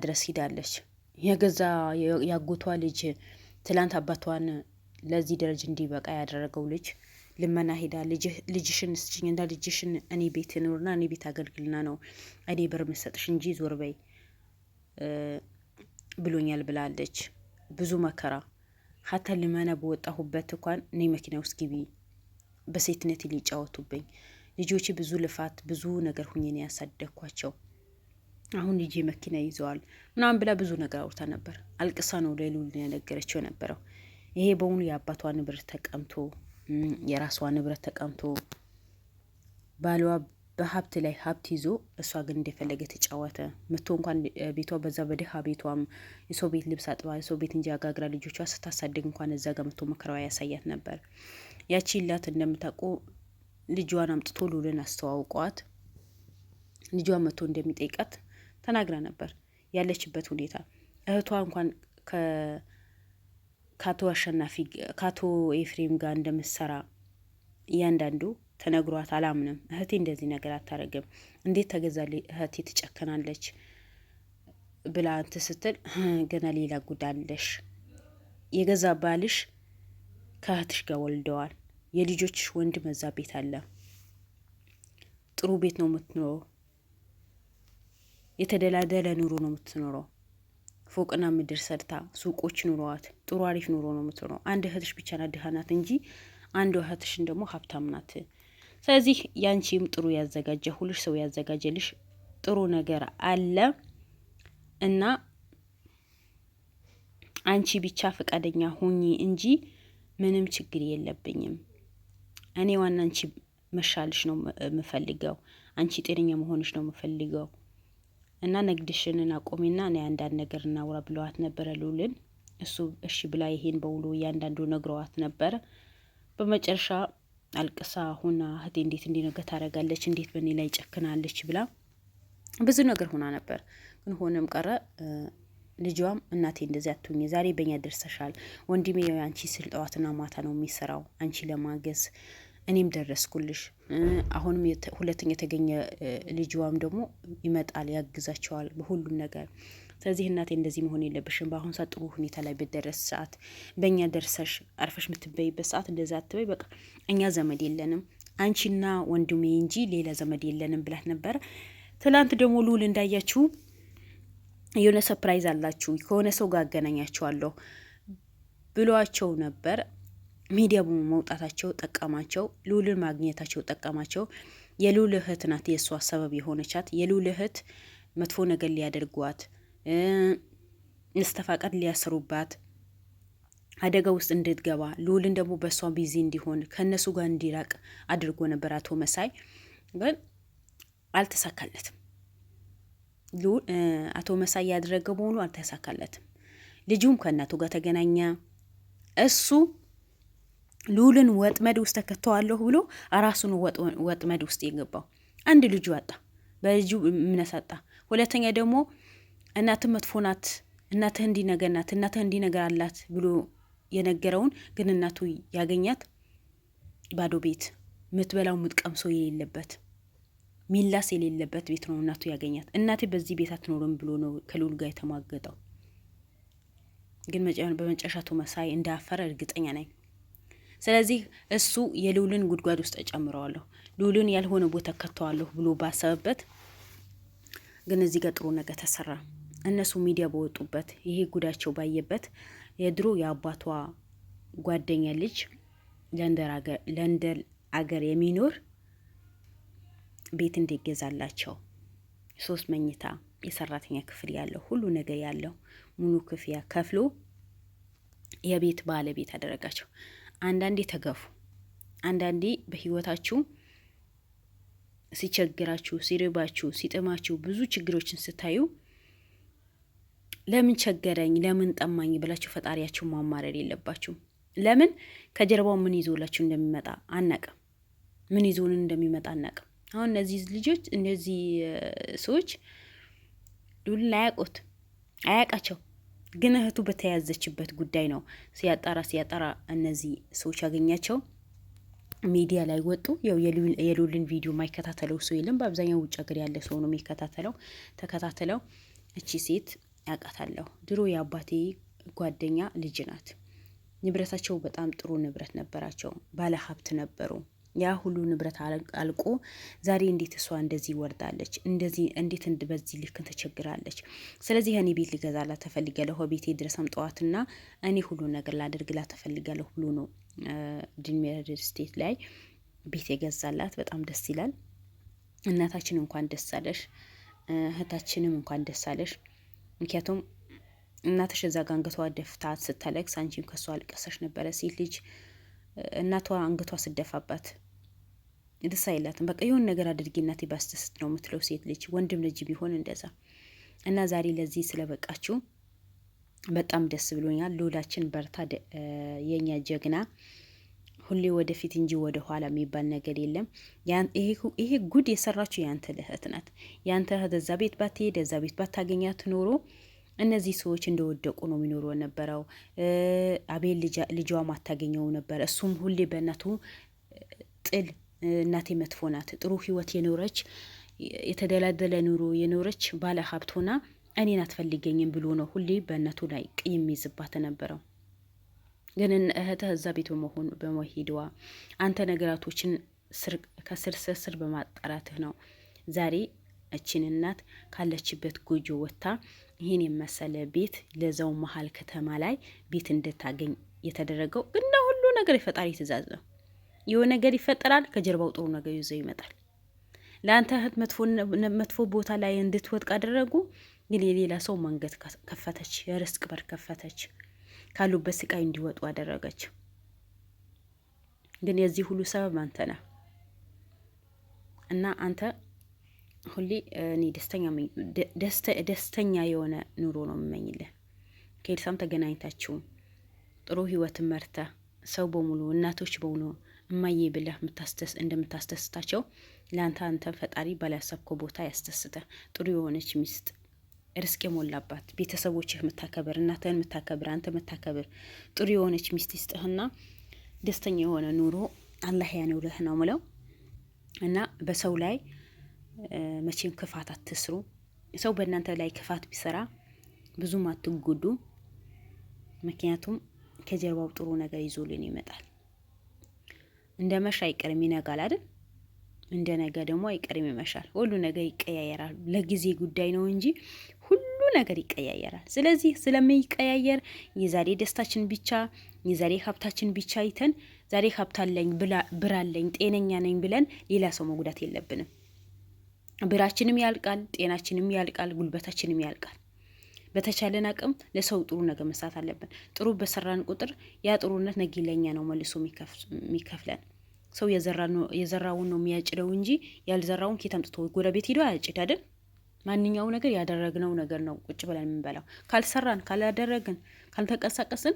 ድረስ ሂዳለች። የገዛ ያጎቷ ልጅ ትላንት አባቷን ለዚህ ደረጃ እንዲበቃ ያደረገው ልጅ ልመና ሄዳ ልጅሽን ስጭኝና ልጅሽን እኔ ቤት ኑርና እኔ ቤት አገልግልና ነው እኔ ብር መሰጥሽ እንጂ ዞር በይ ብሎኛል ብላለች። ብዙ መከራ ሀታ ልመና በወጣሁበት እንኳን እኔ መኪና ውስጥ ግቢ በሴትነት ሊጫወቱብኝ ልጆቼ ብዙ ልፋት ብዙ ነገር ሁኜ ነው ያሳደግኳቸው። አሁን ልጄ መኪና ይዘዋል ምናምን ብላ ብዙ ነገር አውርታ ነበር። አልቅሳ ነው ለሉል የነገረችው ነበረው። ይሄ በሙሉ የአባቷ ንብረት ተቀምቶ የራሷ ንብረት ተቀምቶ ባሏ በሀብት ላይ ሀብት ይዞ እሷ ግን እንደፈለገ ተጫወተ። መቶ እንኳን ቤቷ በዛ በደሃ ቤቷም የሰው ቤት ልብስ አጥባ የሰው ቤት እንጂ አጋግራ ልጆቿ ስታሳድግ እንኳን እዛ ጋር መቶ መከራዋ ያሳያት ነበር። ያቺ ላት እንደምታውቁ ልጇን አምጥቶ ሉልን አስተዋውቋት ልጇን መቶ እንደሚጠይቃት ተናግራ ነበር። ያለችበት ሁኔታ እህቷ እንኳን ከአቶ አሸናፊ ከአቶ ኤፍሬም ጋር እንደምትሰራ እያንዳንዱ ተነግሯት አላምንም እህቴ እንደዚህ ነገር አታረግም እንዴት ተገዛልኝ እህቴ ትጨከናለች ብላ እንትን ስትል ገና ሌላ ጉዳለሽ የገዛ ባልሽ ከእህትሽ ጋር ወልደዋል የልጆችሽ ወንድም እዛ ቤት አለ ጥሩ ቤት ነው የምትኖረው የተደላደለ ኑሮ ነው የምትኖረው ፎቅና ምድር ሰርታ ሱቆች ኑሮዋት ጥሩ አሪፍ ኑሮ ነው የምትኖረው አንድ እህትሽ ብቻ ናት ድሃ ናት እንጂ አንድ እህትሽን ደግሞ ሀብታም ናት። ስለዚህ ያንቺም ጥሩ ያዘጋጀ ሁልሽ ሰው ያዘጋጀልሽ ጥሩ ነገር አለ እና አንቺ ብቻ ፈቃደኛ ሁኚ እንጂ ምንም ችግር የለብኝም። እኔ ዋና አንቺ መሻልሽ ነው የምፈልገው አንቺ ጤነኛ መሆንሽ ነው የምፈልገው እና ነግድሽን አቆሚና እኔ አንዳንድ ነገር እናውራ ብለዋት ነበረ ሉልን። እሱ እሺ ብላ ይሄን በውሎ ያንዳንዱ ነግረዋት ነበረ። በመጨረሻ አልቅሳ ሁና እህቴ እንዴት እንዲነገ ታረጋለች እንዴት በእኔ ላይ ጨክናለች ብላ ብዙ ነገር ሆና ነበር። ግን ሆነም ቀረ ልጇም እናቴ እንደዚህ አትሁኝ ዛሬ በእኛ ደርሰሻል ወንድሜ አንቺ ስልጣዋትና ማታ ነው የሚሰራው አንቺ ለማገዝ እኔም ደረስኩልሽ አሁንም ሁለተኛ የተገኘ ልጅዋም ደግሞ ይመጣል ያግዛቸዋል በሁሉም ነገር። ስለዚህ እናቴ እንደዚህ መሆን የለብሽም በአሁን ሰዓት ጥሩ ሁኔታ ላይ በደረስ ሰዓት በእኛ ደርሰሽ አርፈሽ የምትበይበት ሰዓት እንደዛ አትበይ በቃ እኛ ዘመድ የለንም አንቺና ወንድሜ እንጂ ሌላ ዘመድ የለንም ብላት ነበር። ትላንት ደግሞ ሉል እንዳያችሁ የሆነ ሰርፕራይዝ አላችሁ ከሆነ ሰው ጋር አገናኛችኋለሁ ብሏቸው ነበር። ሚዲያ በመውጣታቸው ጠቀማቸው ሉልን ማግኘታቸው ጠቀማቸው። የሉል እህት ናት የእሷ ሰበብ የሆነቻት የሉል እህት መጥፎ ነገር ሊያደርጓት መስተፋቀር ሊያስሩባት አደጋ ውስጥ እንድትገባ ሉልን ደግሞ በእሷ ቢዚ እንዲሆን ከነሱ ጋር እንዲራቅ አድርጎ ነበር አቶ መሳይ። ግን አልተሳካለትም። አቶ መሳይ ያደረገው በሙሉ አልተሳካለትም። ልጁም ከእናቱ ጋር ተገናኘ። እሱ ሉልን ወጥመድ ውስጥ ተከተዋለሁ ብሎ ራሱን ወጥመድ ውስጥ የገባው አንድ ልጁ አጣ በልጁ እምነት አጣ። ሁለተኛ ደግሞ እናትህ መጥፎ ናት እናትህ እንዲነገር ናት እናትህ እንዲነገር አላት ብሎ የነገረውን ግን እናቱ ያገኛት ባዶ ቤት ምትበላው ምትቀምሶ የሌለበት ሚላስ የሌለበት ቤት ነው እናቱ ያገኛት። እናቴ በዚህ ቤት አትኖርም ብሎ ነው ከሉል ጋር የተማገጠው። ግን በመጨረሻ አቶ መሳይ እንዳፈረ እርግጠኛ ነኝ። ስለዚህ እሱ የሉልን ጉድጓድ ውስጥ ተጨምረዋለሁ ሉልን ያልሆነ ቦታ ከተዋለሁ ብሎ ባሰበበት ግን እዚህ ጋር ጥሩ ነገር ተሰራ። እነሱ ሚዲያ በወጡበት ይሄ ጉዳቸው ባየበት የድሮ የአባቷ ጓደኛ ልጅ ለንደን አገር የሚኖር ቤት እንዲገዛላቸው 3 መኝታ የሰራተኛ ክፍል ያለው ሁሉ ነገር ያለው ሙሉ ክፍያ ከፍሎ የቤት ባለቤት አደረጋቸው። አንዳንዴ ተገፉ አንዳንዴ በህይወታችሁ ሲቸግራችሁ ሲርባችሁ ሲጥማችሁ ብዙ ችግሮችን ስታዩ ለምን ቸገረኝ ለምን ጠማኝ ብላችሁ ፈጣሪያችሁ ማማረር የለባችሁ። ለምን ከጀርባው ምን ይዞላችሁ እንደሚመጣ አናቀም ምን ይዞን እንደሚመጣ አናቀም። አሁን እነዚህ ልጆች እነዚህ ሰዎች ሉልን አያቃቸው ግን እህቱ በተያዘችበት ጉዳይ ነው ሲያጣራ እነዚህ ሰዎች ያገኛቸው ሚዲያ ላይ ወጡ። ያው የሉልን ቪዲዮ ማይከታተለው ሰው የለም በአብዛኛው ውጭ ሀገር ያለ ሰው ነው የሚከታተለው። ተከታተለው እቺ ሴት ያውቃታለሁ። ድሮ የአባቴ ጓደኛ ልጅ ናት። ንብረታቸው በጣም ጥሩ ንብረት ነበራቸው። ባለ ሀብት ነበሩ። ያ ሁሉ ንብረት አልቆ ዛሬ እንዴት እሷ እንደዚህ ወርዳለች? እንደዚህ እንዴት በዚህ ልክ ተቸግራለች? ስለዚህ እኔ ቤት ልገዛላት ተፈልጋለሁ። ቤቴ ድረስ አምጠዋትና እኔ ሁሉ ነገር ላደርግላት ተፈልጋለሁ ብሎ ነው ድንሜር ስቴት ላይ ቤት የገዛላት። በጣም ደስ ይላል። እናታችን እንኳን ደስ አለሽ፣ እህታችንም እንኳን ደስ አለሽ። ምክንያቱም እናትሽ እዛ ጋ አንገቷ ደፍታት ስታለቅስ አንቺም ከሷ አልቀሰሽ ነበረ። ሴት ልጅ እናቷ አንገቷ ስደፋባት ደስ አይላትም። በቃ የሆነ ነገር አድርጊ እናቴ ባስተስት ነው የምትለው ሴት ልጅ፣ ወንድም ልጅ ቢሆን እንደዛ። እና ዛሬ ለዚህ ስለበቃችሁ በጣም ደስ ብሎኛል። ሉላችን በርታ፣ የኛ ጀግና። ሁሌ ወደፊት እንጂ ወደ ኋላ የሚባል ነገር የለም። ይሄ ጉድ የሰራችሁ ያንተ እህት ናት። ያንተ እህት እዛ ቤት ባትሄድ እዛ ቤት ባታገኛት ኖሮ እነዚህ ሰዎች እንደወደቁ ነው የሚኖሩ ነበረው። አቤል ልጇ ማታገኘው ነበር። እሱም ሁሌ በእናቱ ጥል እናቴ መጥፎ ናት፣ ጥሩ ህይወት የኖረች የተደላደለ ኑሮ የኖረች ባለ ሀብት ሆና እኔን አትፈልገኝም ብሎ ነው ሁሌ በእናቱ ላይ ቅይም ይዝባት ነበረው። ግን እህትህ እዛ ቤት በመሄድዋ አንተ ነገራቶችን ከስር ስር በማጣራትህ ነው ዛሬ እችን እናት ካለችበት ጎጆ ወጥታ ይህን የመሰለ ቤት ለዛው መሀል ከተማ ላይ ቤት እንድታገኝ የተደረገው። እና ሁሉ ነገር የፈጣሪ ትእዛዝ ነው። የሆነ ነገር ይፈጠራል፣ ከጀርባው ጥሩ ነገር ይዘው ይመጣል። ለአንተ እህት መጥፎ ቦታ ላይ እንድትወድቅ አደረጉ፣ ግን የሌላ ሰው መንገድ ከፈተች፣ የርስቅ በር ከፈተች፣ ካሉበት ስቃይ እንዲወጡ አደረገች። ግን የዚህ ሁሉ ሰበብ አንተ ነህ እና አንተ ሁሌ እኔ ደስተኛ የሆነ ኑሮ ነው የምመኝልህ። ከኤልሳም ተገናኝታችሁ ጥሩ ህይወት መርተ ሰው በሙሉ እናቶች በሙሉ እማዬ ብለህ እንደምታስደስታቸው ለአንተ ፈጣሪ ባላሰብከው ቦታ ያስደስተ። ጥሩ የሆነች ሚስት ርስቅ የሞላባት ቤተሰቦችህ የምታከብር እናትህን የምታከብር አንተ የምታከብር ጥሩ የሆነች ሚስት ይስጥህና ደስተኛ የሆነ ኑሮ አላህ ያኑርህ ነው ምለው። እና በሰው ላይ መቼም ክፋት አትስሩ። ሰው በእናንተ ላይ ክፋት ቢሰራ ብዙም አትጎዱ። ምክንያቱም ከጀርባው ጥሩ ነገር ይዞልን ይመጣል። እንደ መሻ አይቀርም ይነጋል አይደል? እንደ ነገ ደግሞ አይቀርም ይመሻል። ሁሉ ነገር ይቀያየራል። ለጊዜ ጉዳይ ነው እንጂ ሁሉ ነገር ይቀያየራል። ስለዚህ ስለሚቀያየር የዛሬ ደስታችን ብቻ የዛሬ ሀብታችን ብቻ አይተን ዛሬ ሀብታለኝ ብራለኝ ጤነኛ ነኝ ብለን ሌላ ሰው መጉዳት የለብንም። ብራችንም ያልቃል፣ ጤናችንም ያልቃል፣ ጉልበታችንም ያልቃል። በተቻለን አቅም ለሰው ጥሩ ነገር መስራት አለብን። ጥሩ በሰራን ቁጥር ያ ጥሩነት ነገ ለኛ ነው መልሶ የሚከፍለን። ሰው የዘራውን ነው የሚያጭደው እንጂ ያልዘራውን ኬት አምጥቶ ጎረቤት ሄዶ አያጭድ አይደል? ማንኛው ነገር ያደረግነው ነገር ነው ቁጭ ብለን የምንበላው። ካልሰራን፣ ካላደረግን፣ ካልተንቀሳቀስን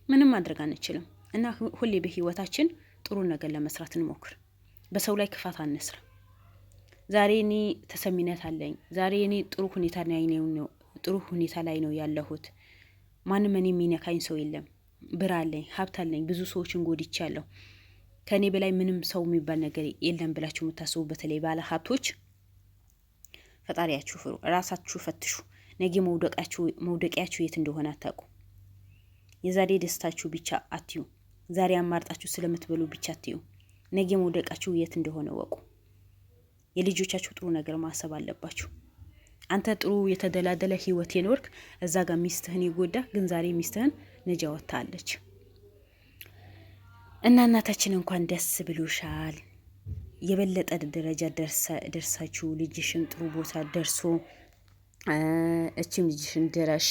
ምንም ማድረግ አንችልም። እና ሁሌ በህይወታችን ጥሩ ነገር ለመስራት እንሞክር። በሰው ላይ ክፋት አንስራ። ዛሬ እኔ ተሰሚነት አለኝ፣ ዛሬ እኔ ጥሩ ሁኔታ ላይ ነው ያለሁት፣ ማንም እኔ የሚነካኝ ሰው የለም፣ ብር አለኝ፣ ሀብት አለኝ፣ ብዙ ሰዎችን ጎድቻለሁ፣ ከእኔ በላይ ምንም ሰው የሚባል ነገር የለም ብላችሁ የምታስቡ በተለይ ባለ ሀብቶች ፈጣሪያችሁ ፍሩ፣ ራሳችሁ ፈትሹ። ነገ መውደቂያችሁ የት እንደሆነ አታውቁ። የዛሬ ደስታችሁ ብቻ አትዩ። ዛሬ አማርጣችሁ ስለምትበሉ ብቻ አትዩ። ነገ መውደቃችሁ የት እንደሆነ ወቁ። የልጆቻችሁ ጥሩ ነገር ማሰብ አለባችሁ። አንተ ጥሩ የተደላደለ ህይወት የኖርክ እዛ ጋር ሚስትህን ይጎዳ፣ ግን ዛሬ ሚስትህን ነጃ ወጥታለች። እና እናታችን እንኳን ደስ ብሎሻል። የበለጠ ደረጃ ደርሳችሁ ልጅሽን ጥሩ ቦታ ደርሶ እችም ልጅሽን ድረሽ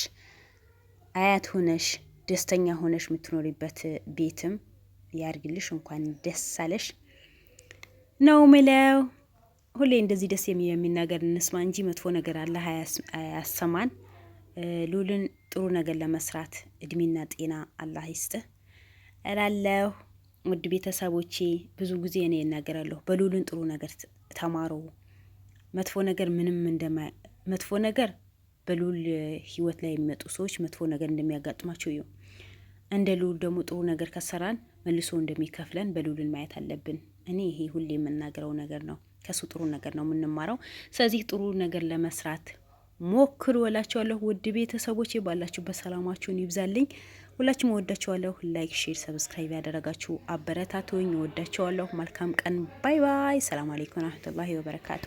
አያት ሆነሽ ደስተኛ ሆነሽ የምትኖሪበት ቤትም ያርግልሽ። እንኳን ደስ አለሽ ነው ምለው። ሁሌ እንደዚህ ደስ የሚናገር እንስማ እንጂ መጥፎ ነገር አላህ አያሰማን። ሉልን ጥሩ ነገር ለመስራት እድሜና ጤና አላህ ይስጥህ እላለሁ። ውድ ቤተሰቦቼ ብዙ ጊዜ እኔ እናገራለሁ፣ በሉልን ጥሩ ነገር ተማሩ። መጥፎ ነገር በሉል ህይወት ላይ የሚመጡ ሰዎች መጥፎ ነገር እንደሚያጋጥማቸው እዩ። እንደ ሉል ደግሞ ጥሩ ነገር ከሰራን መልሶ እንደሚከፍለን በሉልን ማየት አለብን። እኔ ይሄ ሁሌ የምናገረው ነገር ነው። ከሱ ጥሩ ነገር ነው የምንማረው። ስለዚህ ጥሩ ነገር ለመስራት ሞክሩ እላችኋለሁ። ውድ ቤተሰቦቼ ባላችሁበት ሰላማችሁን ይብዛልኝ። ሁላችሁም ወዳችኋለሁ። ላይክ፣ ሼር፣ ሰብስክራይብ ያደረጋችሁ አበረታቱኝ። ወዳችኋለሁ። መልካም ቀን። ባይ ባይ። ሰላም አለይኩም ወራህመቱላሂ ወበረካቱ።